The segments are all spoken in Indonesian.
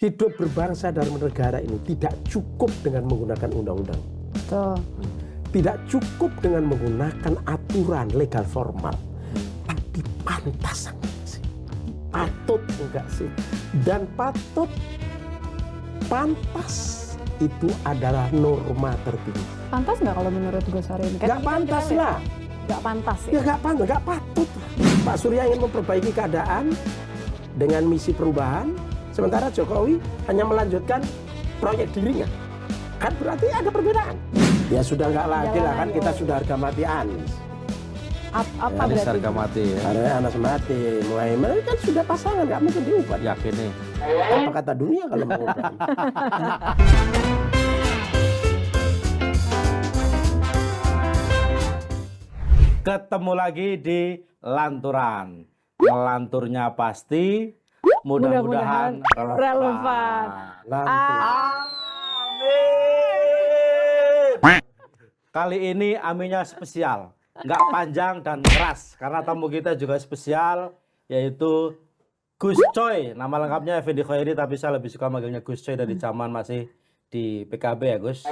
hidup berbangsa dan bernegara ini tidak cukup dengan menggunakan undang-undang. Betul. Tidak cukup dengan menggunakan aturan legal formal. Tapi pantas enggak sih? Patut enggak sih? Dan pantas itu adalah norma tertinggi. Pantas nggak kalau menurut Gus hari ini? Nggak pantas lah. Nggak pantas ya? Ya nggak pantas, nggak patut. Pak Surya ingin memperbaiki keadaan dengan misi perubahan, sementara Jokowi hanya melanjutkan proyek dirinya. Kan berarti ada perbedaan. Ya sudah nggak lagi lah, kan kita sudah harga mati Anies. Apa Anies berarti? harga mati ya. Karena Anies mati, Muhaimin kan sudah pasangan, nggak mungkin diubah. Yakin nih. Apa kata dunia kalau mau ubah? Ketemu lagi di Lanturan. Lanturnya pasti, mudah-mudahan relevan. Lantur. Kali ini aminnya spesial, nggak panjang dan keras karena tamu kita juga spesial, yaitu Gus Coy. Nama lengkapnya Effendi Khairi, tapi saya lebih suka manggilnya Gus Coy dari zaman masih di PKB ya Gus.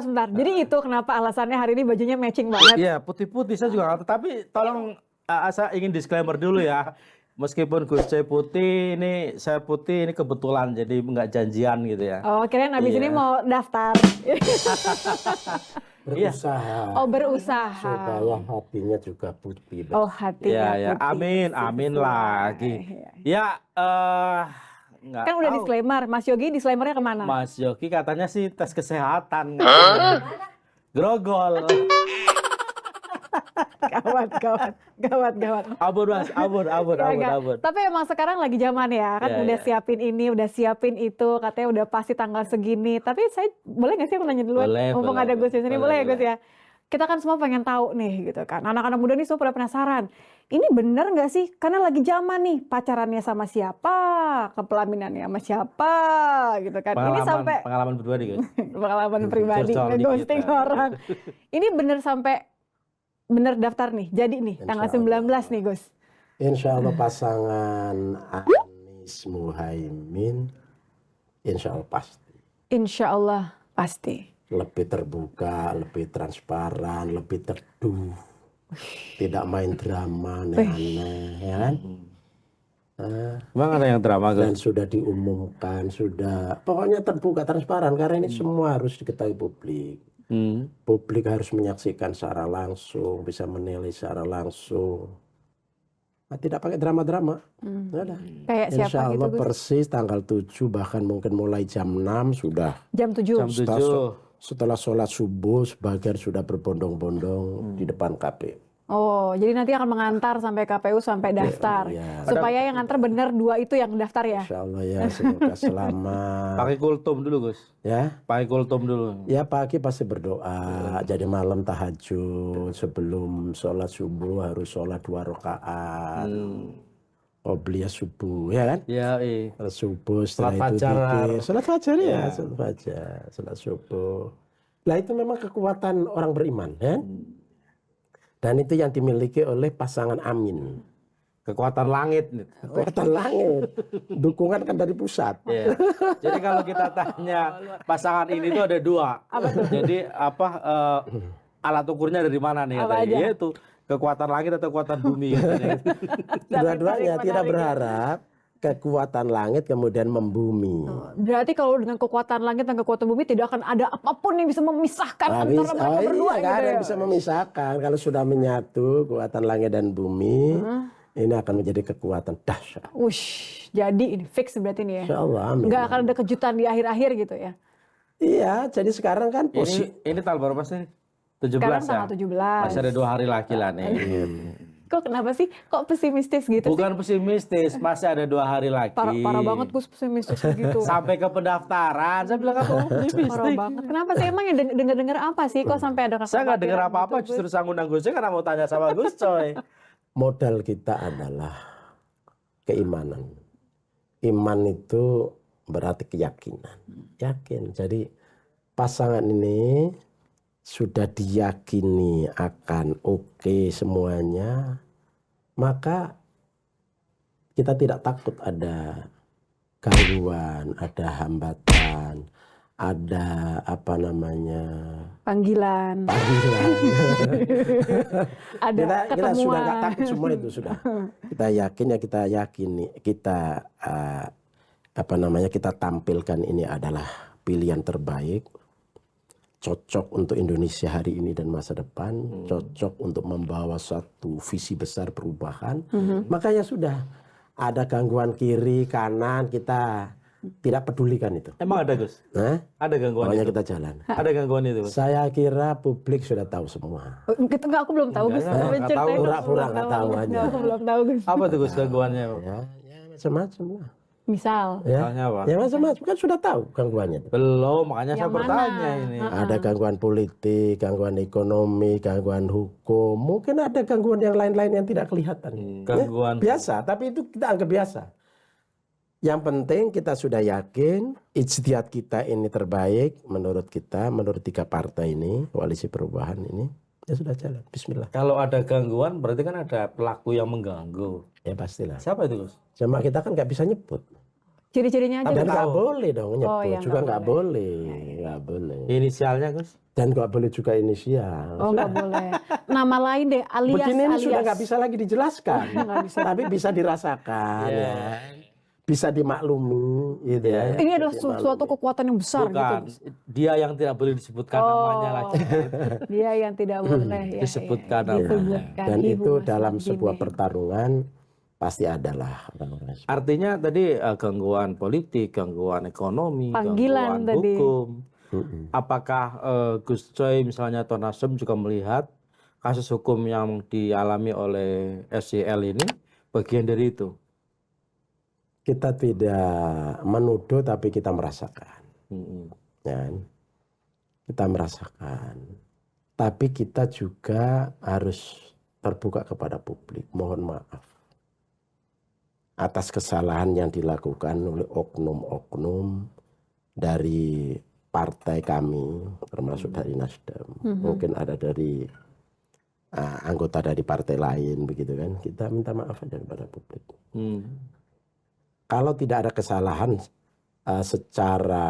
Sebentar. Jadi itu kenapa alasannya hari ini bajunya matching banget? Iya, putih-putih saya juga nggak tahu. Tapi tolong saya ingin disclaimer dulu ya. Meskipun Gus Coy putih, ini saya putih, ini kebetulan jadi nggak janjian gitu ya. Oh, kirain abis ini mau daftar. Berusaha. Oh, berusaha. Supaya hatinya juga putih. Oh, hatinya Ya, putih. amin, amin lagi. Ya, nggak Kan udah tahu. disclaimer, Mas Yogi disclaimernya kemana? Mas Yogi katanya sih tes kesehatan. Grogol. Gawat. Abur Mas, abur. Tapi emang sekarang lagi zaman ya, kan Ya, udah ya. siapin ini, udah siapin itu, katanya udah pasti tanggal segini. Tapi saya boleh nggak sih aku nanya duluan? Boleh, Mumpung boleh, ada Gus di sini, boleh ya Gus boleh. ya? Kita kan semua pengen tahu nih gitu kan. Anak-anak muda nih semua pada penasaran. Ini bener nggak sih? Karena lagi zaman nih, pacarannya sama siapa, kepelaminannya sama siapa gitu kan. Ini sampai Pengalaman berdua nih Gus. pengalaman pribadi, Curcol ngeghosting dikit, ya. orang. Ini bener sampai bener daftar nih, jadi nih tanggal Insya Allah. 19 nih Gus. Insya Allah pasangan Anies Muhaimin, insya Allah pasti. Insya Allah pasti. Lebih terbuka, lebih transparan, lebih teduh. Tidak main drama aneh-aneh, ya kan? Emang ada yang drama Dan Gus? sudah diumumkan, sudah pokoknya terbuka, transparan. Karena ini semua harus diketahui publik. Publik harus menyaksikan secara langsung, bisa menilai secara langsung. Nah, tidak pakai drama-drama. Nggak ada. Kayak siapa Insya gitu Allah Gus? persis tanggal 7, bahkan mungkin mulai jam 6 sudah. Jam 7. Jam 7. Setelah sholat subuh, sebagian sudah berbondong-bondong di depan KPU. Oh, jadi nanti akan mengantar sampai KPU sampai daftar. iya. Supaya yang ngantar bener 2 itu yang daftar ya. Insya Allah ya, semoga selamat. Pakai kultum dulu Gus. Ya, Pakai kultum dulu. ya pagi pasti berdoa. Jadi malam tahajud, sebelum sholat subuh harus sholat 2 rakaat. Qobliyah subuh, ya kan? Ya, Sholat subuh, setelah Sholat itu fajar. zikir. Sholat fajar ya, sholat fajar, sholat subuh. Nah itu memang kekuatan orang beriman, ya. Dan itu yang dimiliki oleh pasangan Amin. Kekuatan langit. Kekuatan langit, dukungan kan dari pusat. Ya. Jadi kalau kita tanya pasangan ini tuh ada 2. Jadi alat ukurnya dari mana nih Apa katanya? aja? Yaitu kekuatan langit atau kekuatan bumi katanya. Dua-duanya tidak berharap kekuatan langit kemudian membumi. Berarti kalau dengan kekuatan langit dan kekuatan bumi tidak akan ada apapun yang bisa memisahkan antara mereka berdua iya, gitu nggak ada ya. yang bisa memisahkan. Kalau sudah menyatu kekuatan langit dan bumi, ini akan menjadi kekuatan dahsyat. Wush, jadi ini fix berarti nih ya. Insya Allah, amin. Nggak akan ada kejutan di akhir-akhir gitu ya. Iya, jadi sekarang kan Ini tanggal berapa sih? 17 Sekarang ya? tanggal 17. Masih ada 2 hari lagi lah nih. Kok kenapa sih? Kok pesimistis gitu sih? Bukan pesimistis, masih ada 2 hari lagi. Parah banget Gus pesimistis gitu. Sampai ke pendaftaran, saya bilang apa optimis Parah banget. Kenapa sih emang yang dengar-dengar apa sih? Kok sampai ada Saya nggak dengar kekhawatiran apa-apa, gitu, Gus? justru saya ngundang Gus Coy karena mau tanya sama Gus Coy. modal kita adalah keimanan. Iman itu berarti keyakinan. Yakin. Jadi pasangan ini sudah diyakini akan oke semuanya, maka kita tidak takut ada gangguan, ada hambatan, ada apa namanya Panggilan. Ada kita ketemuan. sudah nggak takut semua itu sudah. Kita yakin ya kita yakini kita apa namanya kita tampilkan ini adalah pilihan terbaik, cocok untuk Indonesia hari ini dan masa depan, cocok untuk membawa satu visi besar perubahan. Makanya sudah ada gangguan kiri kanan kita tidak pedulikan itu. Emang ada Gus? Nah, Ada gangguan pokoknya itu? kita jalan. Ada gangguan itu Gus? Saya kira publik sudah tahu semua. Gitu nggak, aku belum tahu Gus. Enggak, Apa nggak ceritain? tahu. Pura-pura nggak tahu aja. Nggak, aku belum tahu Gus. Apa tuh Gus gangguannya? Ya macam-macam lah. Misal. Ya, Misalnya apa? ya macam-macam kan sudah tahu gangguannya. Belum, makanya saya Yang mana? bertanya ini. Ada gangguan politik, gangguan ekonomi, gangguan hukum, mungkin ada gangguan yang lain-lain yang tidak kelihatan. Gangguan Biasa, tapi itu kita anggap biasa. Yang penting kita sudah yakin ijtihad kita ini terbaik menurut kita, menurut 3 partai ini, koalisi perubahan ini, ya sudah jalan. Bismillah. Kalau ada gangguan berarti kan ada pelaku yang mengganggu. Ya pastilah. Siapa itu Gus? Cuma kita kan nggak bisa nyebut. Ciri-cirinya aja. Dan Gus. nggak boleh dong nyebut, ya, juga nggak nggak boleh, nggak boleh. Inisialnya Gus? Dan nggak boleh juga inisial. Oh nggak boleh. Nama lain deh, alias. Begini ini alias. sudah nggak bisa lagi dijelaskan, Nggak bisa. tapi bisa dirasakan, Iya. ya. Bisa dimaklumi, gitu ya. Ini adalah suatu kekuatan yang besar Bukan. gitu. Dia yang tidak boleh disebutkan namanya lagi. Dia yang tidak boleh ya, Disebutkan ya. namanya. Disebutkan. Dan Ibu itu Mas dalam Nadine sebuah ya. pertarungan pasti adalah orang-orang seperti Artinya tadi gangguan politik, gangguan ekonomi, Panggilan gangguan tadi. hukum. itu. Apakah Gus Coy misalnya atau Nasdem juga melihat kasus hukum yang dialami oleh SYL ini bagian dari itu? Kita tidak menuduh, tapi kita merasakan, ya. Kita merasakan. Tapi kita juga harus terbuka kepada publik. Mohon maaf atas kesalahan yang dilakukan oleh oknum-oknum dari partai kami, termasuk dari Nasdem. Mungkin ada dari anggota dari partai lain, begitu kan. Kita minta maaf aja kepada publik. Kalau tidak ada kesalahan secara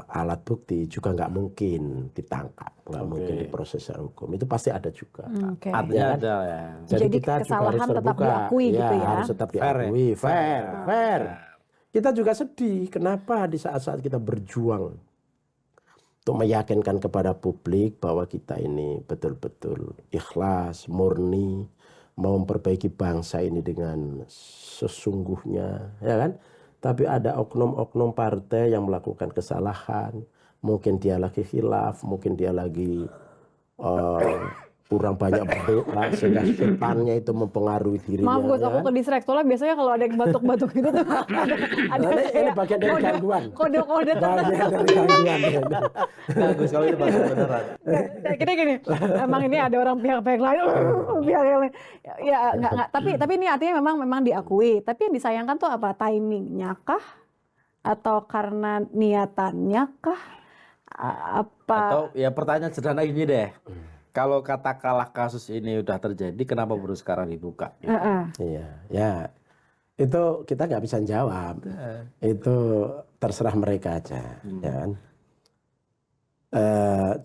alat bukti juga nggak mungkin ditangkap, nggak mungkin diproses secara hukum. Itu pasti ada juga. Oke. Artinya Ya. ada ya. Jadi kita juga kesalahan harus tetap terbuka. diakui gitu ya. Harus tetap Fair ya? diakui, fair. Kita juga sedih. Kenapa di saat-saat kita berjuang untuk meyakinkan kepada publik bahwa kita ini betul-betul ikhlas, murni, mau memperbaiki bangsa ini dengan sesungguhnya, ya kan? Tapi ada oknum-oknum partai yang melakukan kesalahan, mungkin dia lagi khilaf, mungkin dia lagi kurang banyak berdoa sehingga setannya itu mempengaruhi dirinya. Maaf Gus, ya aku kan? ke distract. Soalnya biasanya kalau ada yang batuk-batuk gitu tuh ada Ini kayak bagian dari gangguan. kode-kode Bagian dari gangguan. Bagus kalau itu bagus beneran. Kita gini, emang ini ada orang pihak-pihak lain, pihak yang lain. Ya nggak. Tapi ini artinya memang diakui. Tapi yang disayangkan tuh apa? Timingnya kah? Atau karena niatannya kah? Apa? Atau ya pertanyaan sederhana gini deh. Kalau katakanlah kasus ini udah terjadi, kenapa baru sekarang dibuka? Iya, ya itu kita nggak bisa jawab. Itu terserah mereka aja, ya kan.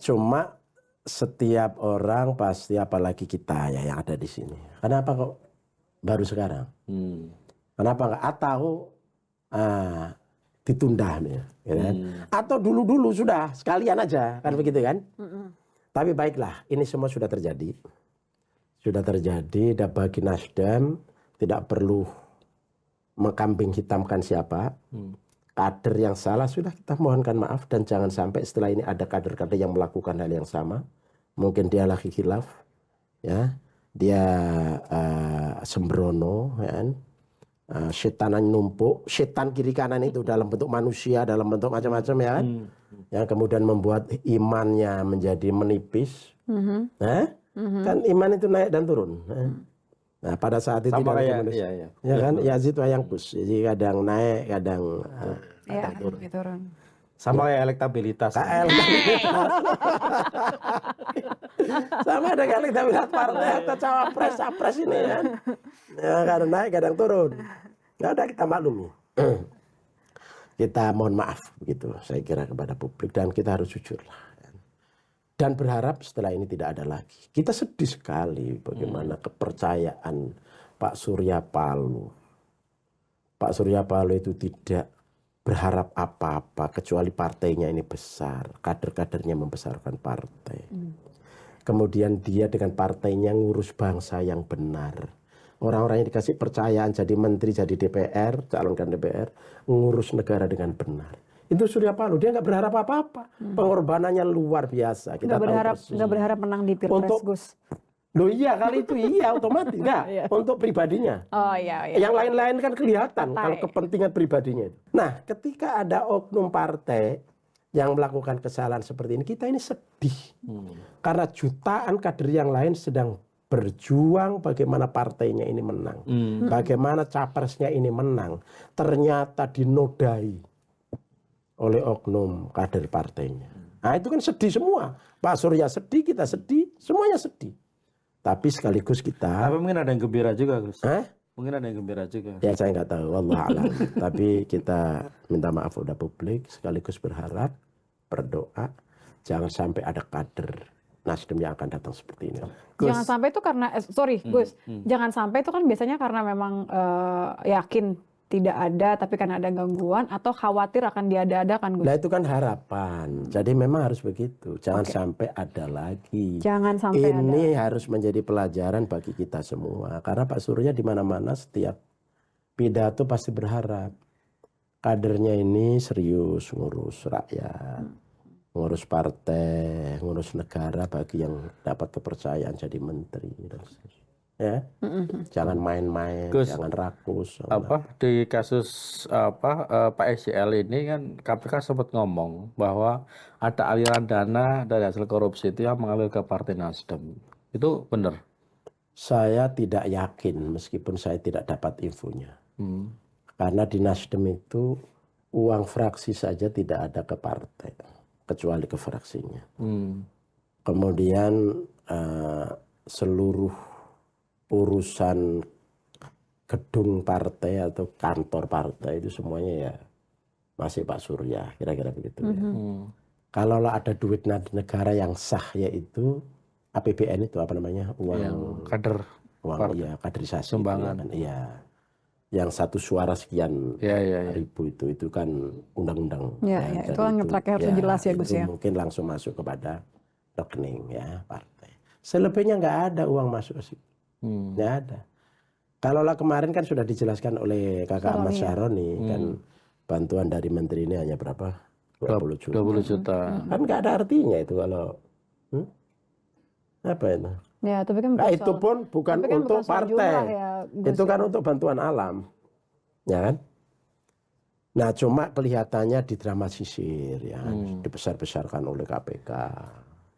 Cuma setiap orang pasti, apalagi kita ya yang ada di sini. Kenapa kok baru sekarang? Kenapa nggak? Atau ditunda, ya kan? Atau dulu sudah sekalian aja, kan begitu kan? Tapi baiklah, ini semua sudah terjadi. Sudah terjadi, dan bagi Nasdem tidak perlu mengkambing hitamkan siapa. Kader yang salah sudah kita mohonkan maaf, dan jangan sampai setelah ini ada kader-kader yang melakukan hal yang sama. Mungkin dia lagi khilaf, ya, dia sembrono, ya kan? Setanan numpuk, setan kiri kanan itu dalam bentuk manusia, dalam bentuk macam-macam, ya kan? Yang kemudian membuat imannya menjadi menipis. Kan iman itu naik dan turun. Nah pada saat itu Sama dalam kayak, komunis, iya. ya kan, yazid wa yanqus. Jadi kadang naik, kadang Ya, turun. Sama kayak elektabilitas. KL. Sama ada elektabilitas partai atau cawapres, capres ini kan. Ya kadang naik, kadang turun. Ya udah kita maklumi. Kita mohon maaf begitu saya kira kepada publik dan kita harus jujur lah. Dan berharap setelah ini tidak ada lagi. Kita sedih sekali bagaimana kepercayaan Pak Surya Paloh. Pak Surya Paloh itu tidak berharap apa-apa kecuali partainya ini besar. Kader-kadernya membesarkan partai. Kemudian dia dengan partainya ngurus bangsa yang benar. Orang-orang yang dikasih percayaan jadi menteri, jadi DPR, calonkan DPR, ngurus negara dengan benar. Itu Surya Paloh, dia nggak berharap apa-apa. Pengorbanannya luar biasa. Kita tahu persis. Nggak berharap menang di Pilpres, Gus. Loh iya kali itu iya otomatis enggak Iya. untuk pribadinya. Oh iya. Yang lain-lain kan kelihatan Partai. kalau kepentingan pribadinya itu. Nah, ketika ada oknum partai yang melakukan kesalahan seperti ini, kita ini sedih. Karena jutaan kader yang lain sedang berjuang bagaimana partainya ini menang. Bagaimana capresnya ini menang. Ternyata dinodai oleh oknum kader partainya. Nah itu kan sedih semua. Pak Surya sedih, kita sedih, semuanya sedih. Tapi sekaligus kita... Tapi mungkin ada yang gembira juga, Gus. Mungkin ada yang gembira juga. Ya saya nggak tahu, wallah alam. Tapi kita minta maaf udah publik, sekaligus berharap, berdoa, jangan sampai ada kader Nasdem yang akan datang seperti ini. Jangan sampai itu karena, Gus, jangan sampai itu kan biasanya karena memang yakin tidak ada, tapi karena ada gangguan atau khawatir akan diada-adakan, Gus. Nah itu kan harapan. Jadi memang harus begitu. Jangan sampai ada lagi. Jangan sampai ini harus menjadi pelajaran bagi kita semua. Karena Pak Surya di mana-mana setiap pidato pasti berharap kadernya ini serius ngurus rakyat, ngurus partai, ngurus negara bagi yang dapat kepercayaan jadi menteri dan seterusnya. Ya, jangan main-main, jangan rakus. Di kasus Pak SJL ini kan KPK sempat ngomong bahwa ada aliran dana dari hasil korupsi itu yang mengalir ke Partai Nasdem. Itu benar? Saya tidak yakin meskipun saya tidak dapat infonya. Karena di Nasdem itu uang fraksi saja tidak ada ke partai, kecuali ke fraksinya. Kemudian seluruh urusan gedung partai atau kantor partai itu semuanya ya masih Pak Surya, kira-kira begitu ya. Kalau ada duit negara yang sah yaitu APBN itu apa namanya, uang kader, uang ya kaderisasi sumbangan, iya, yang satu suara sekian ribu itu kan undang-undang. Itu kan terakhir harus jelas ya Gus ya. Mungkin langsung masuk kepada rekening ya partai. Selebihnya nggak ada uang masuk sih. Nggak ada. Kalau lah kemarin kan sudah dijelaskan oleh Kakak Ahmad Syahroni kan bantuan dari menteri ini hanya berapa? 20 juta. 20 juta. Kan nggak ada artinya itu kalau apa itu? Ya, tapi kan itu pun bukan untuk partai. Itu kan untuk bantuan alam. Ya kan? Nah, cuma kelihatannya didramatisir ya, dibesar-besarkan oleh KPK.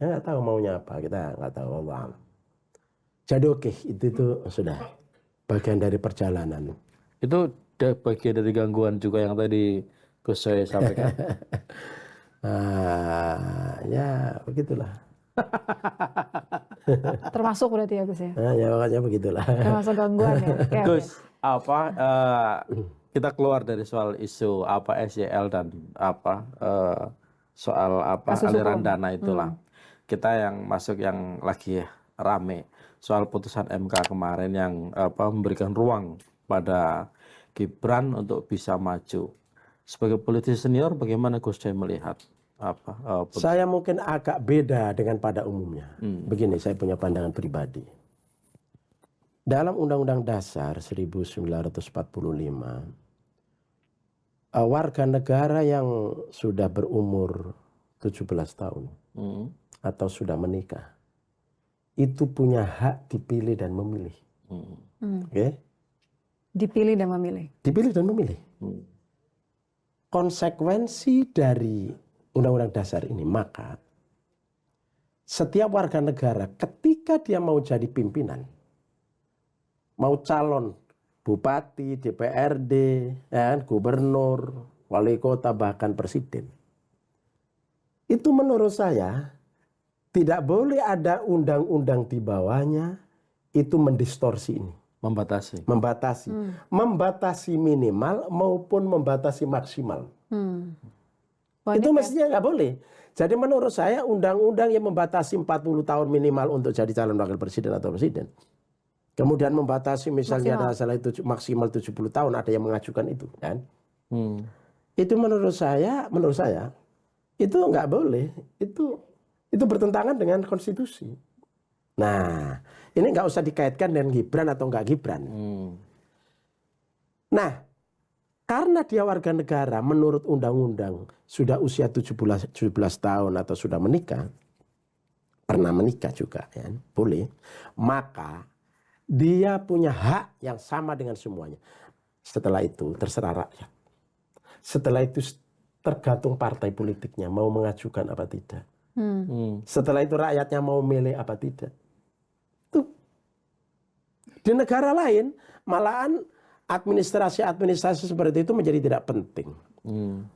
Ya nggak tahu maunya apa, kita nggak tahu Allah. Jadi oke, itu sudah bagian dari perjalanan. Itu bagian dari gangguan juga yang tadi Gus Coy sampaikan. Ya begitulah. Termasuk berarti ya Gus ya. Ya makanya begitulah. Termasuk gangguan ya. Gus, kita keluar dari soal isu SJL dan soal aliran dana itulah. Kita yang masuk yang lagi rame soal putusan MK kemarin yang memberikan ruang pada Gibran untuk bisa maju. Sebagai politisi senior, bagaimana Gus Coy melihat Saya mungkin agak beda dengan pada umumnya. Begini, saya punya pandangan pribadi. Dalam Undang-Undang Dasar 1945, warga negara yang sudah berumur 17 tahun atau sudah menikah, itu punya hak dipilih dan memilih. Oke? Dipilih dan memilih. Dipilih dan memilih. Konsekuensi dari Undang-Undang Dasar ini, maka setiap warga negara ketika dia mau jadi pimpinan, mau calon bupati, DPRD, gubernur, wali kota, bahkan presiden, itu menurut saya tidak boleh ada undang-undang di bawahnya itu mendistorsi ini. membatasi? Membatasi minimal maupun membatasi maksimal. Wah, Itu ini mestinya nggak boleh. Jadi menurut saya undang-undang yang membatasi 40 tahun minimal untuk jadi calon wakil presiden atau presiden. Kemudian membatasi misalnya ada salah itu maksimal 70 tahun, ada yang mengajukan itu kan. Itu menurut saya itu nggak boleh. Itu bertentangan dengan konstitusi. Nah, ini nggak usah dikaitkan dengan Gibran atau nggak Gibran. Nah, karena dia warga negara menurut undang-undang sudah usia 17 tahun atau sudah menikah, pernah menikah juga ya, boleh, maka dia punya hak yang sama dengan semuanya. Setelah itu terserah rakyat. Setelah itu tergantung partai politiknya mau mengajukan apa tidak. Setelah itu rakyatnya mau milih apa tidak. Tuh. Di negara lain malahan administrasi seperti itu menjadi tidak penting.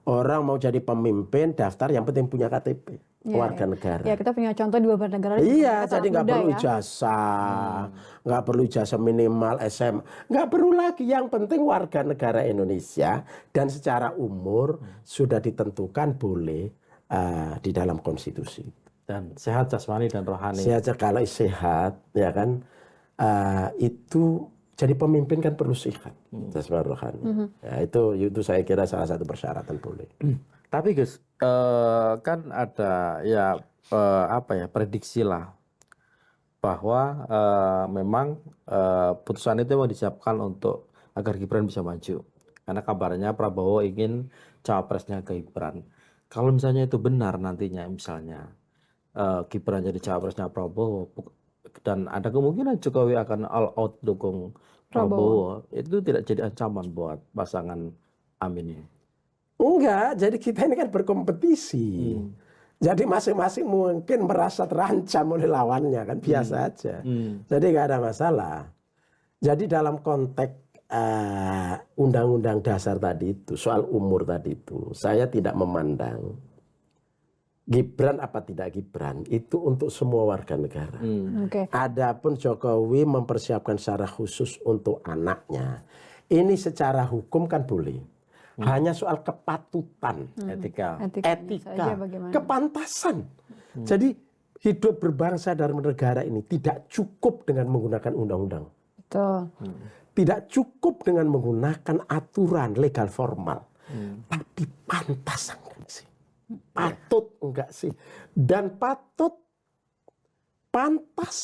Orang mau jadi pemimpin daftar yang penting punya KTP warga negara. Ya kita punya contoh di beberapa negara. Iya, jadi nggak perlu ijazah, nggak perlu ijazah minimal SMA, nggak perlu lagi. Yang penting warga negara Indonesia dan secara umur sudah ditentukan boleh di dalam konstitusi. Dan sehat jasmani dan rohani. Sehat kalau sehat, ya kan itu. Jadi pemimpin kan perlu sehat, jasmani rohani. Ya, itu saya kira salah satu persyaratan boleh. Tapi Gus, kan ada ya prediksi lah bahwa memang putusan itu mau disiapkan untuk agar Gibran bisa maju. Karena kabarnya Prabowo ingin cawapresnya ke Gibran. Kalau misalnya itu benar nantinya misalnya Gibran jadi cawapresnya Prabowo dan ada kemungkinan Jokowi akan all out dukung Prabowo, itu tidak jadi ancaman buat pasangan Amin ini. Enggak, jadi kita ini kan berkompetisi. Jadi masing-masing mungkin merasa terancam oleh lawannya kan biasa aja. Jadi nggak ada masalah. Jadi dalam konteks undang-undang dasar tadi itu soal umur tadi itu saya tidak memandang Gibran apa tidak Gibran itu untuk semua warga negara. Adapun Jokowi mempersiapkan secara khusus untuk anaknya. Ini secara hukum kan boleh. Hanya soal kepatutan, etika, kepantasan. Jadi hidup berbangsa dan bernegara ini tidak cukup dengan menggunakan undang-undang. Tidak cukup dengan menggunakan aturan legal formal. Tapi pantas enggak sih? Patut enggak sih? Dan pantas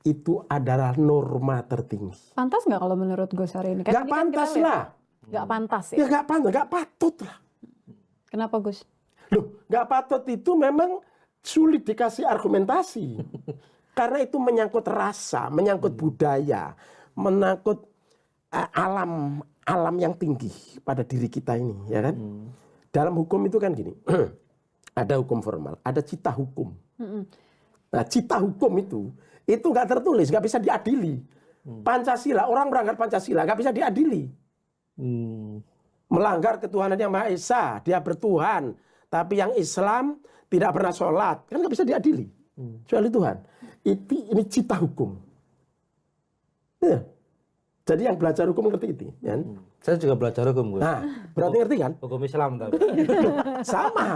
itu adalah norma tertinggi. Pantas nggak kalau menurut Gus hari ini? Nggak pantas lah. Nggak pantas ya? Ya nggak pantas, nggak patut lah. Kenapa Gus? Loh, nggak patut itu memang sulit dikasih argumentasi. Karena itu menyangkut rasa, menyangkut budaya, menyangkut alam yang tinggi pada diri kita ini, ya kan? Dalam hukum itu kan gini, ada hukum formal, ada cita hukum. Nah, cita hukum itu nggak tertulis, nggak bisa diadili. Pancasila, orang melanggar Pancasila nggak bisa diadili. Melanggar ketuhanan yang Maha Esa, dia bertuhan, tapi yang Islam tidak pernah sholat, kan nggak bisa diadili. Kecuali Tuhan. Ini cita hukum. Ya. Jadi yang belajar hukum ngerti itu, ya. Saya juga belajar hukum, Gus. Nah, berarti ngerti kan? Hukum Islam tapi. Sama.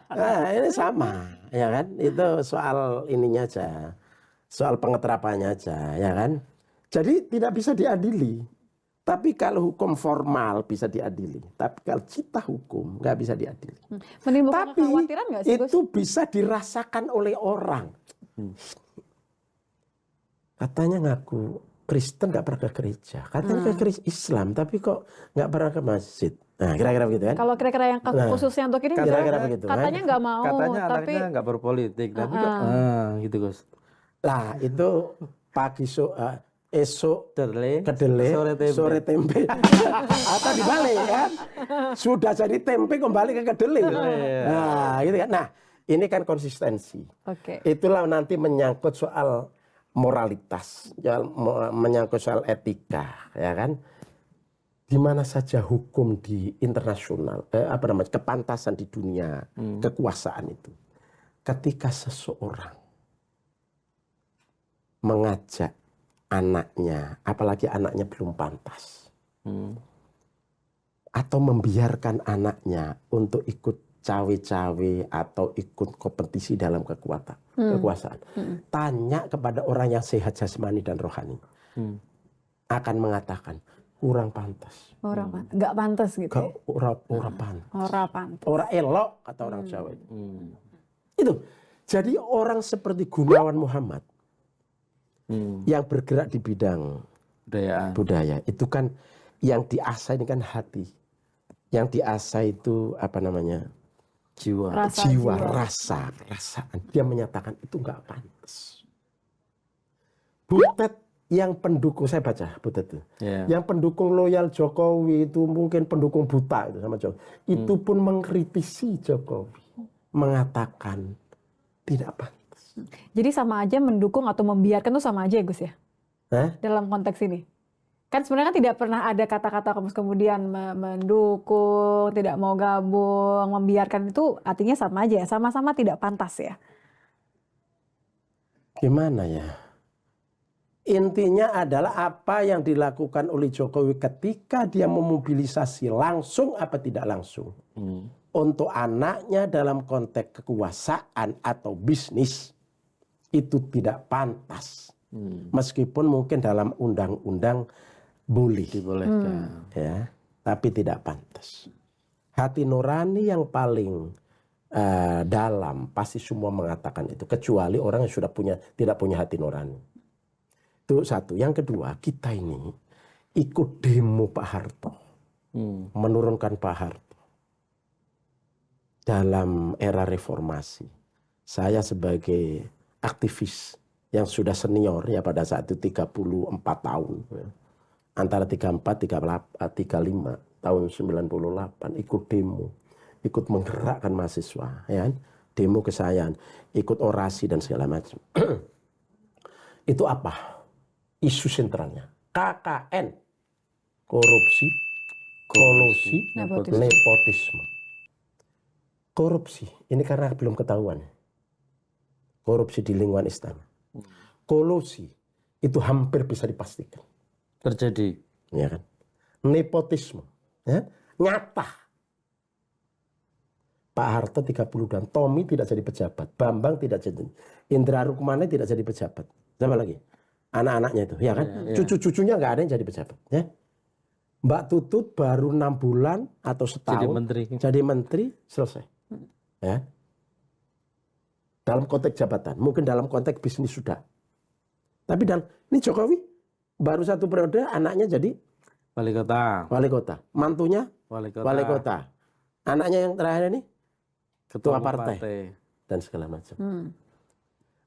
Nah, ini sama, ya kan? Itu soal ininya aja. Soal pengeterapannya aja, ya kan? Jadi tidak bisa diadili. Tapi kalau hukum formal bisa diadili. Tapi kalau cita hukum nggak bisa diadili. Menimbulkan kekhawatiran nggak sih, Gus? Itu bisa dirasakan oleh orang. Katanya ngaku Kristen nggak pernah ke gereja. Katanya ke Islam, tapi kok nggak pernah ke masjid. Nah, kira-kira begitu kan? Kalau kira-kira yang khususnya untuk ini, kira-kira begitu, katanya nggak mau. Katanya tapi anaknya nggak berpolitik. Tapi kok, gitu Gus. Lah, itu pagi esok kedelai, sore tempe. Atau dibalik kan? Sudah jadi tempe kembali ke kedelai. Nah, gitu kan. Nah, ini kan konsistensi. Itulah nanti menyangkut soal moralitas, menyangkut soal etika, ya kan? Di mana saja hukum di internasional, kepantasan di dunia, kekuasaan itu. Ketika seseorang mengajak anaknya, apalagi anaknya belum pantas, atau membiarkan anaknya untuk ikut cawe-cawe atau ikut kompetisi dalam kekuasaan. Tanya kepada orang yang sehat jasmani dan rohani. Akan mengatakan kurang pantas. Nggak pantas gitu. Ora pantas. Ora pantas. Ora elok kata orang Jawa itu. Itu. Jadi orang seperti Gunawan Muhammad yang bergerak di bidang budaya itu kan yang diasah ini kan hati. Yang diasah itu apa namanya? Jiwa, rasaan. Dia menyatakan itu nggak pantas. Butet yang pendukung, saya baca Butet itu. Yang pendukung loyal Jokowi itu mungkin pendukung buta itu sama Jokowi. Itu pun mengkritisi Jokowi. Mengatakan tidak pantas. Jadi sama aja mendukung atau membiarkan tuh sama aja ya Gus ya? Dalam konteks ini. Kan sebenarnya kan tidak pernah ada kata-kata kemudian mendukung, tidak mau gabung, membiarkan itu artinya sama aja ya, sama-sama tidak pantas ya. Gimana ya? Intinya adalah apa yang dilakukan oleh Jokowi ketika dia memobilisasi langsung apa tidak langsung. Untuk anaknya dalam konteks kekuasaan atau bisnis itu tidak pantas. Meskipun mungkin dalam undang-undang boleh dibolehkan, ya, tapi tidak pantas. Hati nurani yang paling dalam pasti semua mengatakan itu, kecuali orang yang sudah tidak punya hati nurani. Itu satu. Yang kedua, kita ini ikut demo Pak Harto, menurunkan Pak Harto dalam era reformasi. Saya sebagai aktivis yang sudah senior ya pada saat itu 34 tahun. Ya. Antara 34, 35 tahun 98 ikut demo, ikut menggerakkan mahasiswa, ya, demo kesayangan, ikut orasi dan segala macam. Itu apa? Isu sentralnya KKN, korupsi, kolusi, nepotisme. Korupsi ini karena belum ketahuan. Korupsi di lingkungan istana, kolusi itu hampir bisa dipastikan terjadi, ya kan? Nepotisme, ya, nyata. Pak Harto 30 dan Tommy tidak jadi pejabat, Bambang tidak jadi, Indra Rukmana tidak jadi pejabat, sama lagi anak-anaknya itu, ya kan? Cucu-cucunya nggak ada yang jadi pejabat, ya. Mbak Tutut baru 6 bulan atau setahun jadi menteri selesai, ya. Dalam konteks jabatan, mungkin dalam konteks bisnis sudah, tapi ini Jokowi baru 1 periode anaknya jadi wali kota, mantunya wali kota, anaknya yang terakhir ini ketua partai dan segala macam.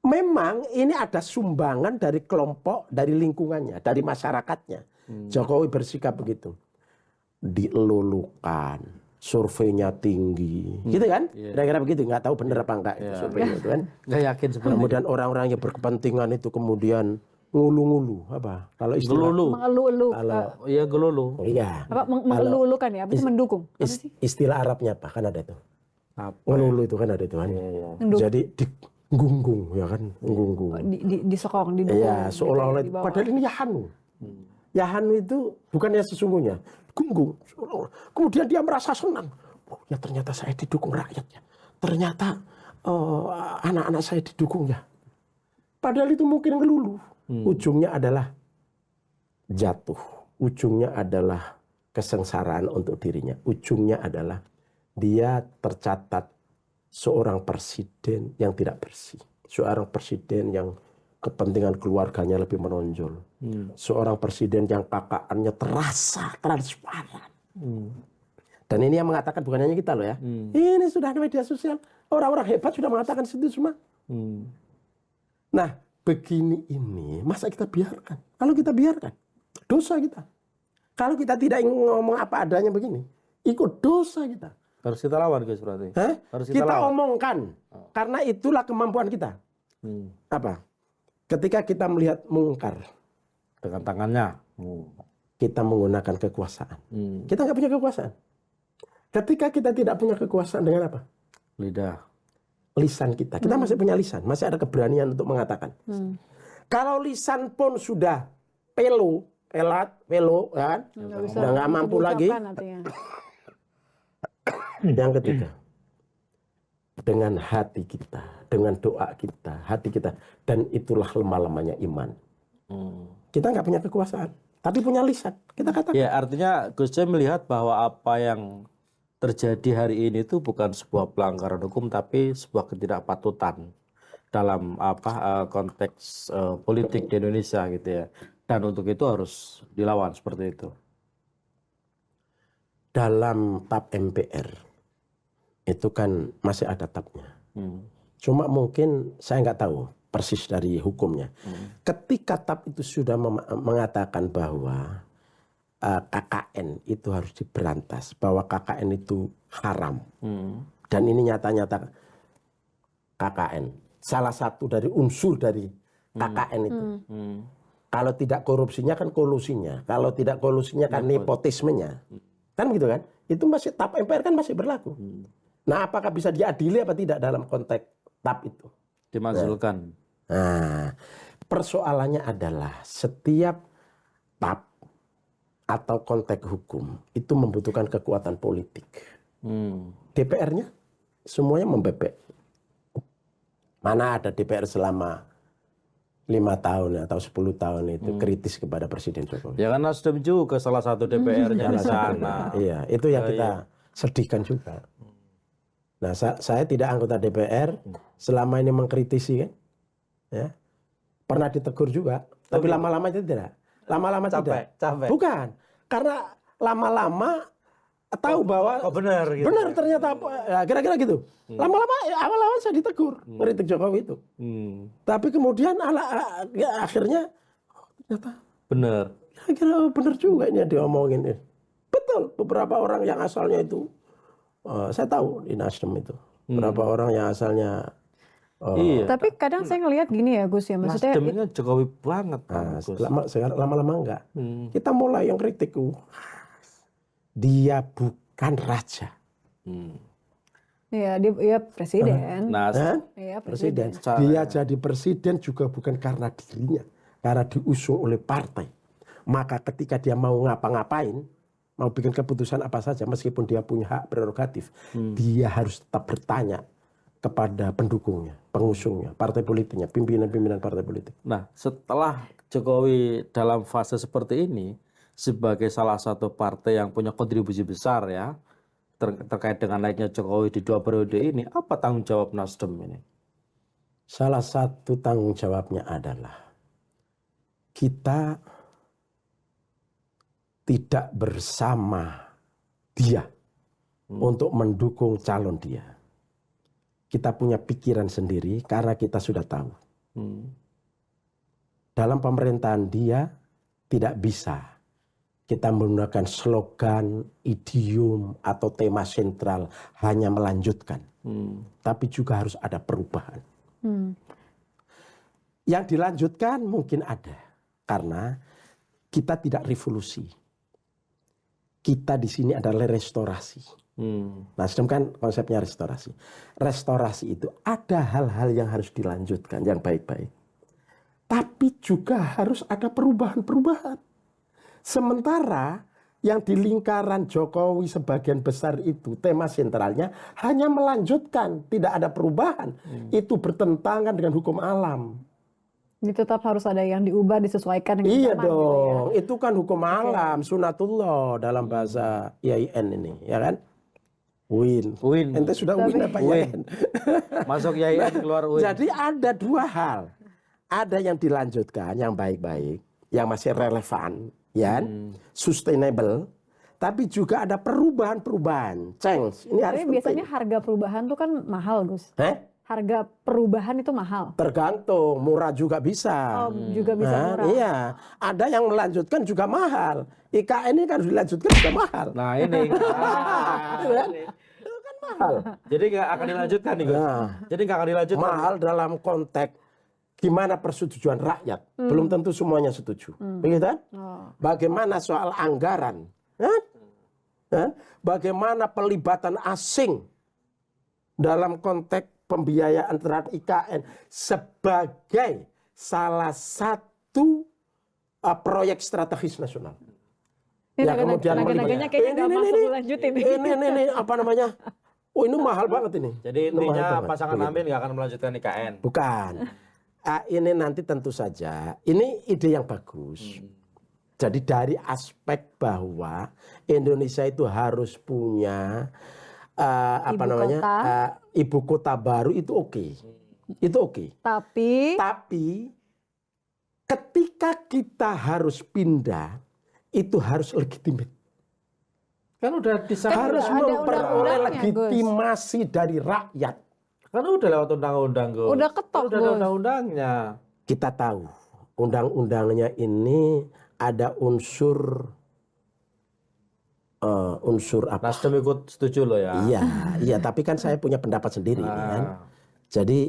Memang ini ada sumbangan dari kelompok, dari lingkungannya, dari masyarakatnya. Jokowi bersikap begitu, dilulukan, surveinya tinggi, gitu kan? Kira-kira begitu, nggak tahu bener apa enggak itu surveinya itu kan? Nggak yakin sebenarnya. Kemudian orang-orang yang berkepentingan itu kemudian ngulu-ngulu apa? Kalau istilah mengeluh-eluh. Iya gelulu. Iya. Apa mengeluh-elukan ya? Apa sih mendukung? Apa sih? Istilah Arabnya apa? Kan ada itu. Ngelulu itu kan ada itu kan. Jadi digunggung ya kan, gunggung. Disokong, didukung. Iya, seolah-olah padahal ini yahanu. Yahanu itu bukannya sesungguhnya, gunggung. Kemudian dia merasa senang. Oh, ya ternyata saya didukung rakyat ya. Ternyata anak-anak saya didukung ya. Padahal itu mungkin ngelulu. Ujungnya adalah jatuh. Ujungnya adalah kesengsaraan untuk dirinya. Ujungnya adalah dia tercatat seorang presiden yang tidak bersih. Seorang presiden yang kepentingan keluarganya lebih menonjol. Seorang presiden yang kakaannya terasa transparan. Dan ini yang mengatakan bukan hanya kita loh ya. Ini sudah ada media sosial. Orang-orang hebat sudah mengatakan itu semua. Nah, begini ini masa kita biarkan? Kalau kita biarkan, dosa kita. Kalau kita tidak ingin ngomong apa adanya begini, ikut dosa kita. Harus kita lawan guys berarti. Harus kita omongkan. Karena itulah kemampuan kita. Apa? Ketika kita melihat mungkar dengan tangannya, kita menggunakan kekuasaan. Kita nggak punya kekuasaan. Ketika kita tidak punya kekuasaan dengan apa? Lidah. Lisan kita. Kita masih punya lisan. Masih ada keberanian untuk mengatakan. Kalau lisan pun sudah pelo, pelat, velo, kan? Udah nggak mampu lagi. Yang ketiga, dengan hati kita, dengan doa kita, hati kita, dan itulah lemah-lemahnya iman. Kita nggak punya kekuasaan, tapi punya lisan. Kita katakan. Ya, artinya Gus Coy melihat bahwa apa yang terjadi hari ini itu bukan sebuah pelanggaran hukum, tapi sebuah ketidakpatutan dalam konteks politik di Indonesia gitu ya. Dan untuk itu harus dilawan seperti itu. Dalam TAP MPR itu kan masih ada TAP-nya. Cuma mungkin saya nggak tahu persis dari hukumnya. Ketika TAP itu sudah mengatakan bahwa KKN itu harus diberantas, bahwa KKN itu haram, dan ini nyata-nyata KKN salah satu dari unsur dari KKN itu. Kalau tidak korupsinya kan kolusinya, kalau tidak kolusinya kan nepotismenya, kan begitu kan? Itu masih TAP MPR kan masih berlaku. Nah, apakah bisa diadili apa tidak dalam konteks TAP itu? Dimaksudkan. Nah, persoalannya adalah setiap TAP atau konteks hukum itu membutuhkan kekuatan politik. DPR-nya semuanya membebek. Mana ada DPR selama 5 tahun atau 10 tahun itu kritis kepada Presiden Jokowi. Ya kan Nasdem juga salah satu DPR-nya di sana. Iya, itu yang kita sedihkan juga. Nah, saya tidak anggota DPR, selama ini mengkritisi kan, ya, pernah ditegur juga, tapi lama-lama itu tidak. Lama-lama tidak. Capek. Bukan, karena lama-lama tahu bahwa benar gitu. benar ternyata ya, kira-kira gitu. Lama-lama awal-awal saya ditegur mengkritik Jokowi itu. Tapi kemudian akhirnya ternyata benar. kira-kira benar juga ini yang diomongin. Betul, beberapa orang yang asalnya itu saya tahu di Nasdem itu. Beberapa orang yang asalnya Iya. Tapi kadang saya ngelihat gini ya Gus ya, maksudnya Nasdemnya Jokowi banget. lama-lama enggak. Kita mulai yang kritik dia bukan raja. ya dia presiden. Nah, Iya, Presiden. Dia jadi presiden juga bukan karena dirinya, karena diusung oleh partai. Maka ketika dia mau ngapa-ngapain, mau bikin keputusan apa saja, meskipun dia punya hak prerogatif, dia harus tetap bertanya kepada pendukungnya, pengusungnya, partai politiknya, pimpinan-pimpinan partai politik. Nah, setelah Jokowi dalam fase seperti ini, sebagai salah satu partai yang punya kontribusi besar ya, terkait dengan naiknya Jokowi di 2 periode ini, apa tanggung jawab Nasdem ini? Salah satu tanggung jawabnya adalah kita tidak bersama dia untuk mendukung calon dia. Kita punya pikiran sendiri karena kita sudah tahu. Dalam pemerintahan dia tidak bisa kita menggunakan slogan, idiom, atau tema sentral hanya melanjutkan. Tapi juga harus ada perubahan. Yang dilanjutkan mungkin ada. Karena kita tidak revolusi. Kita di sini adalah restorasi. Nasdem kan konsepnya restorasi. Restorasi itu ada hal-hal yang harus dilanjutkan, yang baik-baik. Tapi juga harus ada perubahan-perubahan. Sementara yang di lingkaran Jokowi sebagian besar itu tema sentralnya hanya melanjutkan, tidak ada perubahan. Itu bertentangan dengan hukum alam. Ini tetap harus ada yang diubah, disesuaikan dengan Iya zaman, dong, gitu ya. itu kan hukum alam, sunatullah dalam bahasa IAIN ini, ya kan? Win. Ente sudah win apa IAIN? Masuk IAIN, keluar UIN. Jadi ada 2 hal. Ada yang dilanjutkan, yang baik-baik, yang masih relevan, ya, sustainable. Tapi juga ada perubahan-perubahan, change. Ini harus Tapi biasanya harga perubahan tuh kan mahal, Gus. Harga perubahan itu mahal. Tergantung, murah juga bisa. Juga bisa murah. Iya, ada yang melanjutkan juga mahal. IKN ini kan dilanjutkan juga mahal. Nah ini. Itu kan mahal. Jadi nggak akan dilanjutkan nih Gus. Jadi nggak akan dilanjutkan. Mahal dalam konteks gimana persetujuan rakyat. Belum tentu semuanya setuju. Begitu kan? Bagaimana soal anggaran. Bagaimana pelibatan asing dalam konteks pembiayaan terhadap IKN sebagai salah satu proyek strategis nasional. Ini Ya, kemudian tenaga-naganya kayaknya nggak masuk lanjutin. Ini apa namanya? Oh, ini mahal banget ini. Jadi Ini mahal intinya banget. pasangan Begitu. Amin nggak akan melanjutkan IKN. Bukan. Ini nanti tentu saja, ini ide yang bagus. Jadi dari aspek bahwa Indonesia itu harus punya apa Ibu namanya kota. ibu kota baru itu oke. Itu oke. Tapi Tapi ketika kita harus pindah, itu harus legitimate. Kan udah disahkan. Harus udah ada memperoleh undang-undangnya, legitimasi dari rakyat. Kan udah lewat undang-undang, Gus. Udah ketok, Kan udah ada Gus. undang-undangnya. Kita tahu undang-undangnya ini ada unsur apa? Nasdem ikut setuju loh ya. Iya, tapi kan saya punya pendapat sendiri nih kan. Jadi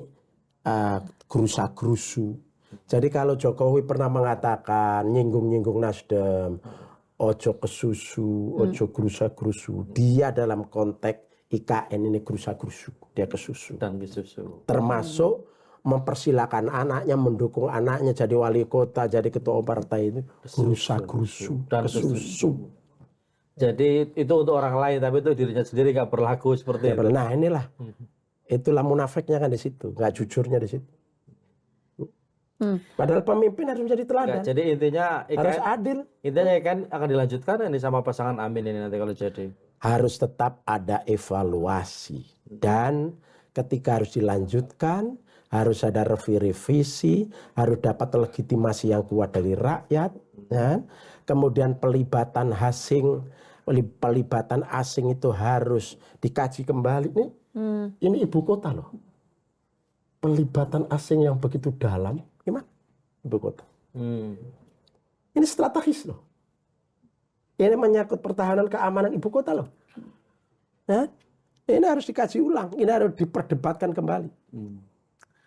gerusa-gerusu. Jadi kalau Jokowi pernah mengatakan nyinggung-nyinggung Nasdem, ojo kesusu, ojo gerusa-gerusu. Dia dalam konteks IKN ini gerusa-gerusu, dia kesusu. Dan disusul. Termasuk mempersilahkan anaknya, mendukung anaknya jadi wali kota, jadi ketua partai itu gerusa-gerusu, Dan kesusu. Jadi itu untuk orang lain, tapi itu dirinya sendiri nggak berlaku seperti itu. Nah inilah, itulah munafiknya kan di situ, nggak jujurnya di situ. Padahal pemimpin harus menjadi teladan, Nggak, jadi intinya harus IKN, adil, intinya IKN akan dilanjutkan ini sama pasangan Amin ini nanti kalau jadi. harus tetap ada evaluasi. Dan ketika harus dilanjutkan, harus ada revisi, harus dapat legitimasi yang kuat dari rakyat. Ya. Kemudian pelibatan asing itu harus dikaji kembali. Ini ibu kota loh. Pelibatan asing yang begitu dalam, gimana ibu kota? Ini strategis loh. Ini menyangkut pertahanan keamanan ibu kota loh. Nah, ini harus dikaji ulang, ini harus diperdebatkan kembali.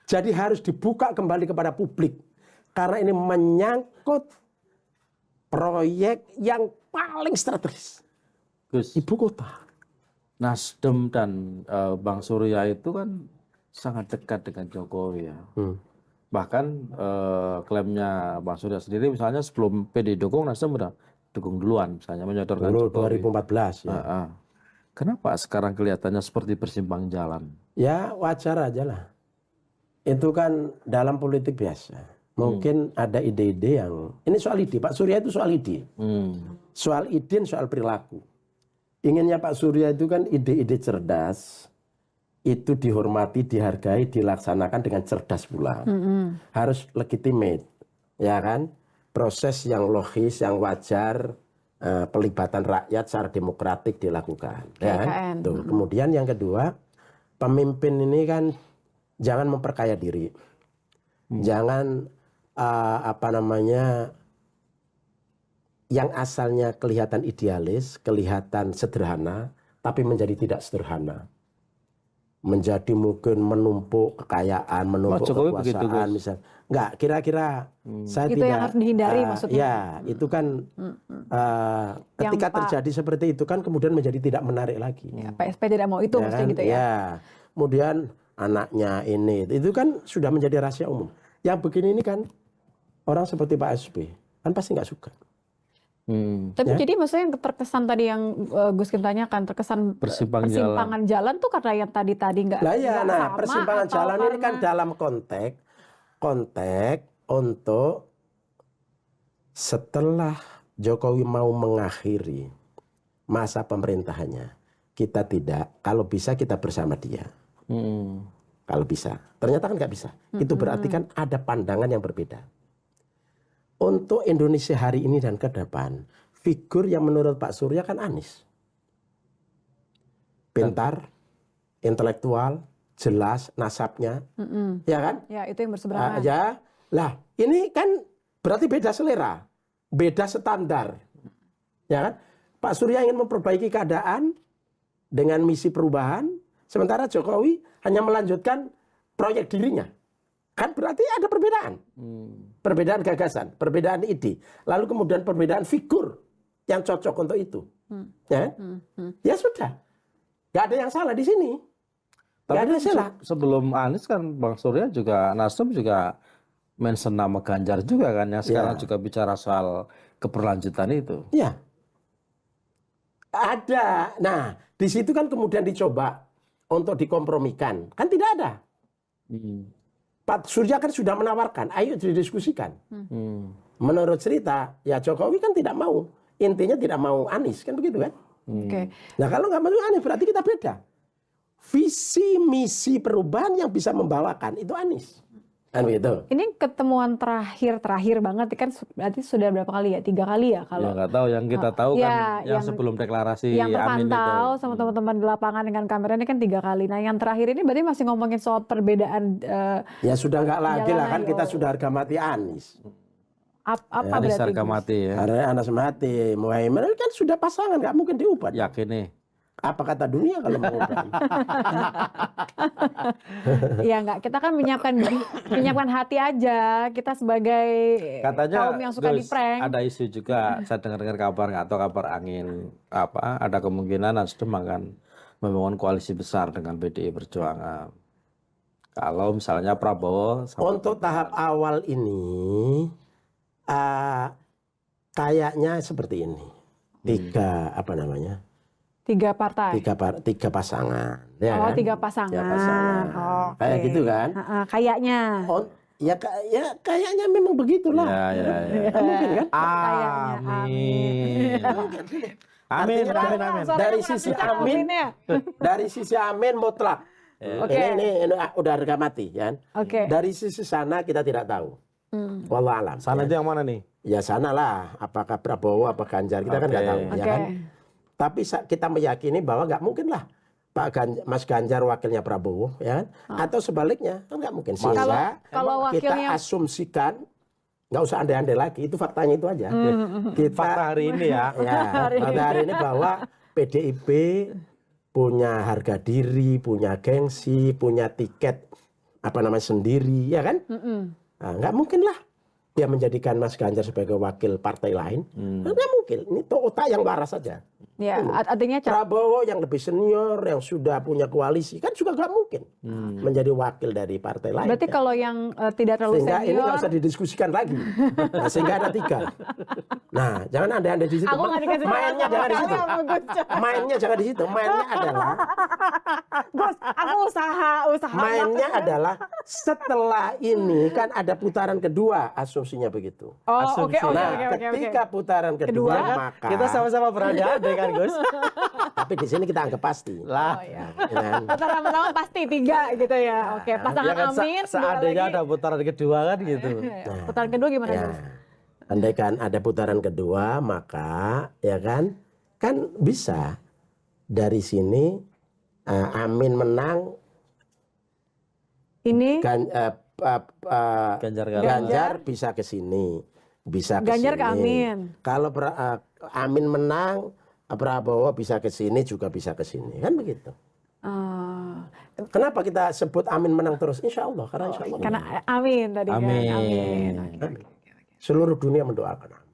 Jadi harus dibuka kembali kepada publik. Karena ini menyangkut proyek yang paling strategis. Gus, Ibu kota. Nasdem dan Bang Surya itu kan sangat dekat dengan Jokowi ya. Bahkan klaimnya Bang Surya sendiri misalnya sebelum PD dukung, Nasdem udah dukung duluan misalnya menyodorkan Dulu Jokowi. 2014 ya. Kenapa sekarang kelihatannya seperti bersimpang jalan? Ya wajar aja lah. Itu kan dalam politik biasa. Mungkin ada ide-ide yang... Ini soal ide, Pak Surya itu soal ide. Soal ide, soal perilaku. Inginnya Pak Surya itu kan ide-ide cerdas. Itu dihormati, dihargai, dilaksanakan dengan cerdas pula. Harus legitimate. Ya kan? Proses yang logis, yang wajar, pelibatan rakyat secara demokratik dilakukan. Ya kan? Tuh. Kemudian yang kedua, pemimpin ini kan jangan memperkaya diri. Jangan yang asalnya kelihatan idealis, kelihatan sederhana, tapi menjadi tidak sederhana. Menjadi mungkin menumpuk kekayaan, menumpuk kekuasaan misalnya. Enggak, kira-kira saya itu tidak. yang harus dihindari maksudnya. Ya, itu kan ketika terjadi seperti itu kan kemudian menjadi tidak menarik lagi. Ya, PSP tidak mau itu maksudnya gitu ya. Ya, kemudian anaknya ini, itu kan sudah menjadi rahasia umum. Yang begini ini kan orang seperti Pak SB kan pasti nggak suka. Tapi jadi maksudnya yang terkesan tadi yang Gus Kim tanyakan, terkesan persimpangan jalan tuh karena yang tadi nggak Nah ya, sama persimpangan jalan ini kan dalam konteks untuk setelah Jokowi mau mengakhiri masa pemerintahannya, kita tidak, kalau bisa kita bersama dia. Kalau bisa, ternyata kan nggak bisa. Itu berarti kan ada pandangan yang berbeda. Untuk Indonesia hari ini dan ke depan, figur yang menurut Pak Surya kan Anies. Pintar, intelektual, jelas nasabnya, ya kan? Ya, itu yang berseberangan. Ya, lah ini kan berarti beda selera, beda standar, ya kan? Pak Surya ingin memperbaiki keadaan dengan misi perubahan, sementara Jokowi hanya melanjutkan proyek dirinya. Kan berarti ada perbedaan. Perbedaan gagasan, perbedaan ide. Lalu kemudian perbedaan figur yang cocok untuk itu. Ya, ya sudah. Gak ada yang salah di sini. Tapi sebelum Anies kan Bang Surya juga, Nasdem juga mention nama Ganjar juga kan ya. Sekarang Ya. juga bicara soal keberlanjutan itu. Ya. Ada. Nah, di situ kan kemudian dicoba untuk dikompromikan. Kan tidak ada. Pak Surya kan sudah menawarkan, ayo didiskusikan. Menurut cerita, ya Jokowi kan tidak mau. Intinya tidak mau Anies, kan begitu kan? Oke. Nah kalau nggak mau Anies berarti kita beda. Visi misi perubahan yang bisa membawakan itu Anies. Kan begitu. Ini ketemuan terakhir banget kan berarti sudah berapa kali ya? 3 kali ya Ya kalau nggak tahu, yang kita tahu ya, kan yang sebelum deklarasi yang Amin itu. terpantau sama teman-teman di lapangan dengan kamera ini kan 3 kali. Nah yang terakhir ini berarti masih ngomongin soal perbedaan Ya sudah nggak lagi lah kan Jalan kita ayo. sudah harga mati Anies. apa Anies berarti? harga Gus? mati ya. Karena Anas mati, Muhaimin kan sudah pasangan nggak mungkin diubah. Yakin nih. Apa kata dunia kalau mau ubah? Ya enggak, kita kan menyiapkan hati aja. Kita sebagai Katanya kaum yang suka Gus, di-prank. ada isu juga, saya dengar kabar nggak tahu kabar angin apa, ada kemungkinan Nasdem akan membangun koalisi besar dengan PDI Perjuangan. Kalau misalnya Prabowo sama Untuk tahap awal ini kayaknya seperti ini. 3 apa namanya? 3 partai. 3 pasangan. Ya Oh, kan? 3 pasangan. 3 pasangan. Oke. Kayak gitu kan? Kayaknya. Oh, ya kayaknya memang begitulah. ya. Kan mungkin kan? Amin. Amin, Artinya amin, amin. Dari sisi Amin, dari sisi Amin mutlak. Oke. Ini udah harga mati, kan? Oke. Dari sisi sana kita tidak tahu. Wallahu alam. Sana ya. itu yang mana nih? Ya sana lah, apakah Prabowo, apa Ganjar, kita kan nggak tahu, ya Oke. kan? Tapi kita meyakini bahwa nggak mungkin lah Mas Ganjar wakilnya Prabowo, ya kan? Atau sebaliknya, kan nggak mungkin. Sehingga Kalau kita wakilnya asumsikan, nggak usah andai-andai lagi, itu faktanya itu aja. Kita, Fakta hari ini ya. ya, pada hari ini bahwa PDIP punya harga diri, punya gengsi, punya tiket apa namanya sendiri, ya kan? Nah, nggak mungkin lah dia menjadikan Mas Ganjar sebagai wakil partai lain. Nggak mungkin. Ini otak yang waras saja. ya artinya Prabowo yang lebih senior, yang sudah punya koalisi, kan juga nggak mungkin menjadi wakil dari partai lain. berarti kan? kalau yang tidak terlalu Sehingga ini nggak senior. usah didiskusikan lagi. Nah, sehingga ada 3. Nah, jangan andai-andai di situ. Aku nggak dikasih Mainnya tahu jangan di situ. sama Gus Coy. Mainnya jangan di situ. Mainnya adalah Gus, aku usaha. mainnya adalah setelah ini kan ada putaran kedua, asumsinya begitu. Oh, Asumsi. oke. Nah, ketika putaran kedua, maka Kita sama-sama berandai-andai kan, Gus? tapi di sini kita anggap pasti. Lah. Ya kan? Putaran pertama pasti 3 gitu ya. Oke, pasangan Ya kan, Amin. dua seandainya lagi. ada putaran kedua kan gitu. Putaran kedua gimana Ya. Gus? Andaikan ada putaran kedua, maka ya kan bisa dari sini Amin menang, Ini Ganjar bisa ke sini, bisa ke Ganjar sini. ke Amin. Kalau Amin menang, Prabowo bisa ke sini juga bisa ke sini, kan begitu. Kenapa kita sebut Amin menang terus? Insya Allah, karena Insya Allah. karena Amin tadi kan. Amin. Amin. Amin. Seluruh dunia mendoakan Amin.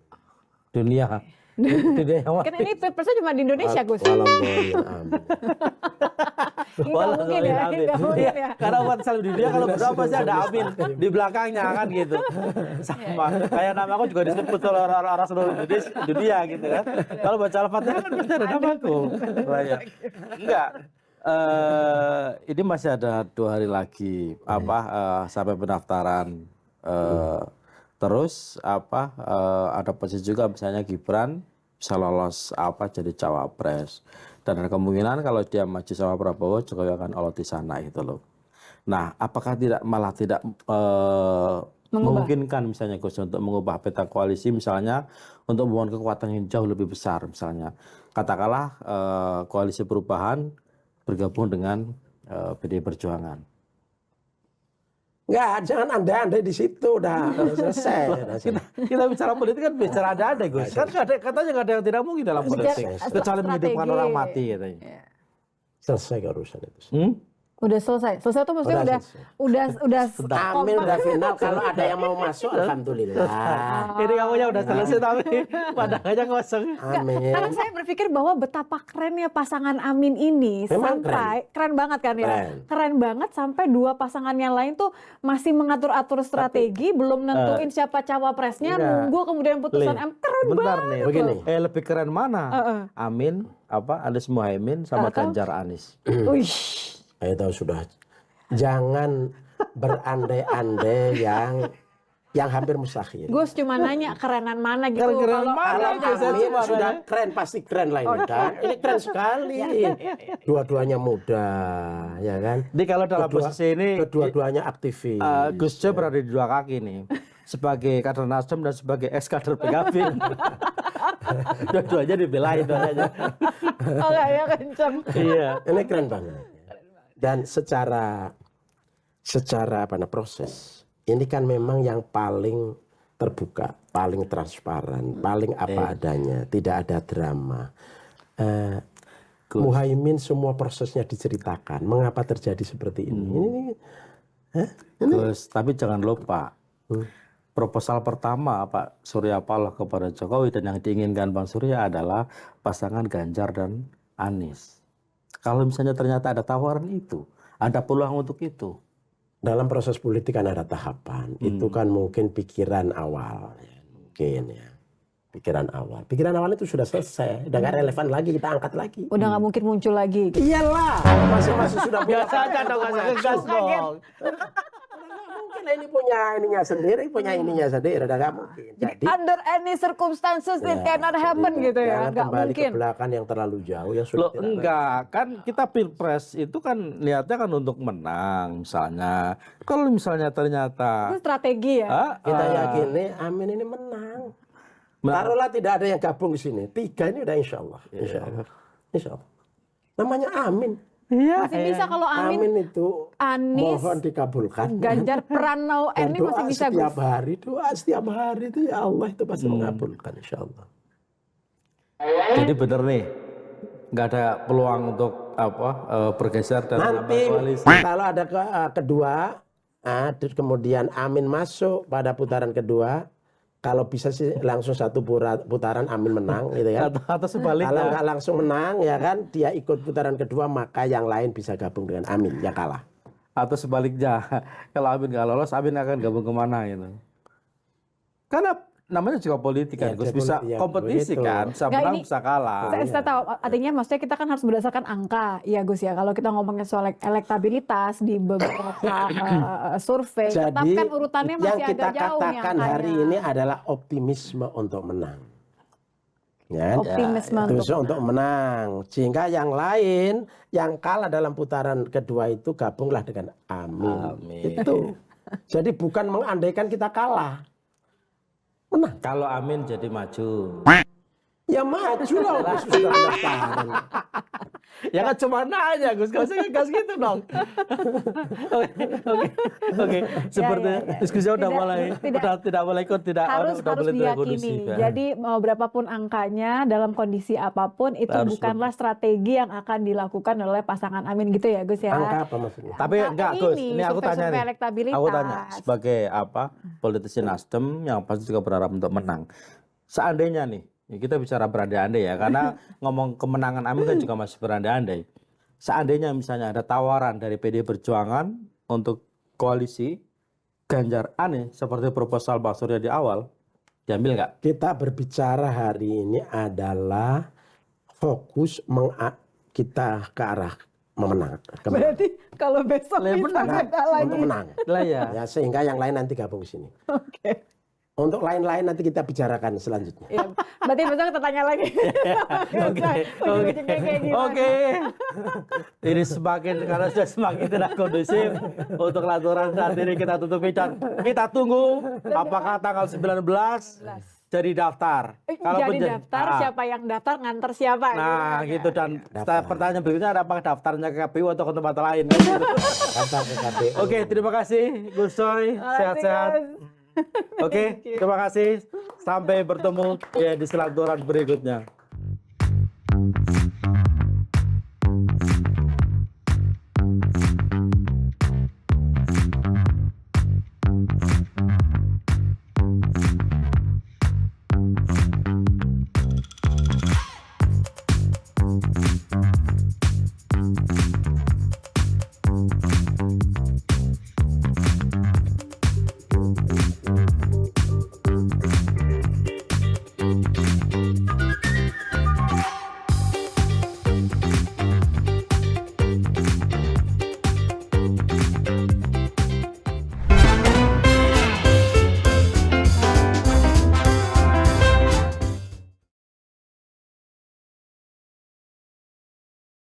Dunia. Dunia yang Kan ini pilpresnya cuma di Indonesia, Gus. Walau boleh, amin. Ini nggak mungkin ya, ini nggak mungkin ya. Karena umat Islam di dunia kalau berdoa pasti ada amin di belakangnya kan gitu. Sama kayak nama aku juga disebut oleh orang-orang seluruh dunia gitu kan. Kalau baca Al-Fatihah kan pasti ada namaku. Ya. Enggak. Ini masih ada 2 hari lagi sampai pendaftaran. Terus ada posisi juga misalnya Gibran bisa lolos jadi cawapres. Dan ada kemungkinan kalau dia maju sama Prabowo Jokowi akan olot di sana gitu loh. Nah, apakah malah tidak memungkinkan misalnya Gus untuk mengubah peta koalisi misalnya untuk membangun kekuatan yang jauh lebih besar misalnya. Katakanlah koalisi perubahan bergabung dengan PDI Perjuangan. Enggak, jangan andai-andai di situ, udah selesai. Kita bicara politik kan bicara ada Gus. Kan katanya nggak ada yang tidak mungkin dalam politik. Kecuali menghidupkan orang mati katanya. Selesai urusan itu. Udah selesai. Selesai tuh maksudnya Udah udah Amin udah final. Kalau ada yang mau masuk, alhamdulillah. Ini kamunya udah selesai tapi pandangannya kosong. Amin. Karena saya berpikir bahwa betapa kerennya pasangan Amin ini Memang sampai keren banget kan ya. Keren banget sampai dua pasangan yang lain tuh masih mengatur-atur strategi, belum nentuin siapa cawapresnya, nunggu kemudian putusan M. Keren Bentar banget. nih. Begini. Lebih keren mana? Amin Anies Muhaimin sama Ganjar Anies. Wih. Itu sudah. Jangan berandai-andai yang hampir mustahil. Gus cuma nanya kerenan mana gitu. Keren Kalau mana? Kalau Amin sudah keren, pasti keren lah ini kan. Ini keren sekali. Dua-duanya muda, ya kan. Jadi kalau dalam posisi ini Kedua-duanya aktivis. Gus Coy berada di dua kaki nih. Sebagai kader Nasdem dan sebagai ex kader PKB. Dua-duanya dibelain aja. Oh ya kenceng. Iya. Ini keren banget. Dan secara proses ini kan memang yang paling terbuka, paling transparan, paling apa adanya, tidak ada drama. Muhaimin semua prosesnya diceritakan. Mengapa terjadi seperti ini? Gus, tapi jangan lupa proposal pertama Pak Surya Paloh kepada Jokowi dan yang diinginkan Bang Surya adalah pasangan Ganjar dan Anies. Kalau misalnya ternyata ada tawaran itu, ada peluang untuk itu. Dalam proses politik kan ada tahapan. Itu kan mungkin pikiran awal. Ya. Mungkin ya. Pikiran awal itu sudah selesai. Udah gak relevan lagi, kita angkat lagi. Udah nggak mungkin muncul lagi. Gitu. Iyalah. Masing-masing sudah punya. Biasa aja dong, gas dong. Mungkin ini punya ininya sendiri, udah gak mungkin. Jadi Under any circumstances it cannot happen gitu ya. jangan Nggak kembali mungkin. ke belakang yang terlalu jauh yang sudah Loh, enggak, kan kita pilpres itu kan niatnya kan untuk menang misalnya. Kalau misalnya ternyata Itu strategi ya. kita yakini Amin ini menang. Taruhlah tidak ada yang gabung di sini. 3 ini udah insya Allah. Namanya Amin. iya, Masih bisa kalau Amin, itu Anies, mohon dikabulkan. Ganjar, Pranowo, Dan ini doa masih bisa setiap Gus. hari, doa setiap hari itu ya Allah itu pasti mengabulkan insya Allah. jadi bener nih, nggak ada peluang untuk bergeser dari nama Nanti koalisi. kalau ada kedua, terus kemudian Amin masuk pada putaran kedua, kalau bisa sih langsung satu putaran Amin menang gitu ya. Atau sebaliknya. Kalau nggak langsung menang ya kan, dia ikut putaran kedua maka yang lain bisa gabung dengan Amin, ya kalah. Atau sebaliknya, kalau Amin nggak lolos, Amin akan gabung kemana gitu. Karena namanya juga politik kan, Ya, Gus, bisa ya, kompetisi begitu. kan, bisa Nggak, menang, ini- bisa kalah. Saya tahu, artinya maksudnya kita kan harus berdasarkan angka, ya Gus ya. Kalau kita ngomongin soal elektabilitas di beberapa survei, tetapkan urutannya yang masih kita agak jauh nih katakan angkanya. hari ini adalah optimisme untuk menang. Ya, Optimisme untuk menang. Sehingga yang lain yang kalah dalam putaran kedua itu gabunglah dengan Amin. Itu. Jadi bukan mengandaikan kita kalah. Menang. Kalau Amin jadi maju. Ya maju lah Gus, sudah pendaftaran. Ya kan cuma nanya Gus, gak usah ngegas gitu dong. Oke. Seperti diskusi udah mulai, tidak boleh ikut, harus udah boleh diyakini. Jadi mau berapapun angkanya dalam kondisi apapun itu Harus bukanlah strategi yang akan dilakukan oleh pasangan Amin gitu ya Gus ya. Angka apa maksudnya? Tapi enggak Gus, ini aku tanya survei-survei nih. elektabilitas. Aku tanya sebagai politisi Nasdem yang pasti juga berharap untuk menang. Seandainya nih, ya kita bicara berandai-andai ya, karena ngomong kemenangan Amin kan juga masih berandai-andai. Seandainya misalnya ada tawaran dari PD Perjuangan untuk koalisi Ganjar Anies seperti proposal Bang Surya di awal, diambil nggak? Kita berbicara hari ini adalah fokus kita ke arah memenang. Berarti kalau besok bisa beda lagi. Untuk menang. Lah ya. Ya, sehingga yang lain nanti gabung ke sini. Oke. Untuk lain-lain nanti kita bicarakan selanjutnya. Ya, berarti besok kita tanya lagi. Oke. Ini semakin karena sudah semakin tidak kondusif untuk laturan saat ini kita tutupi dan kita tunggu apakah tanggal 19 jadi daftar. Jadi daftar, siapa yang daftar, nganter siapa. Nah, gitu dan pertanyaan berikutnya ada apakah daftarnya ke KPU atau ke tempat lain. Daftar ke KPU. Oke, terima kasih Gus Coy, sehat-sehat. Oke, terima kasih. Sampai bertemu di selaturan berikutnya. Pak.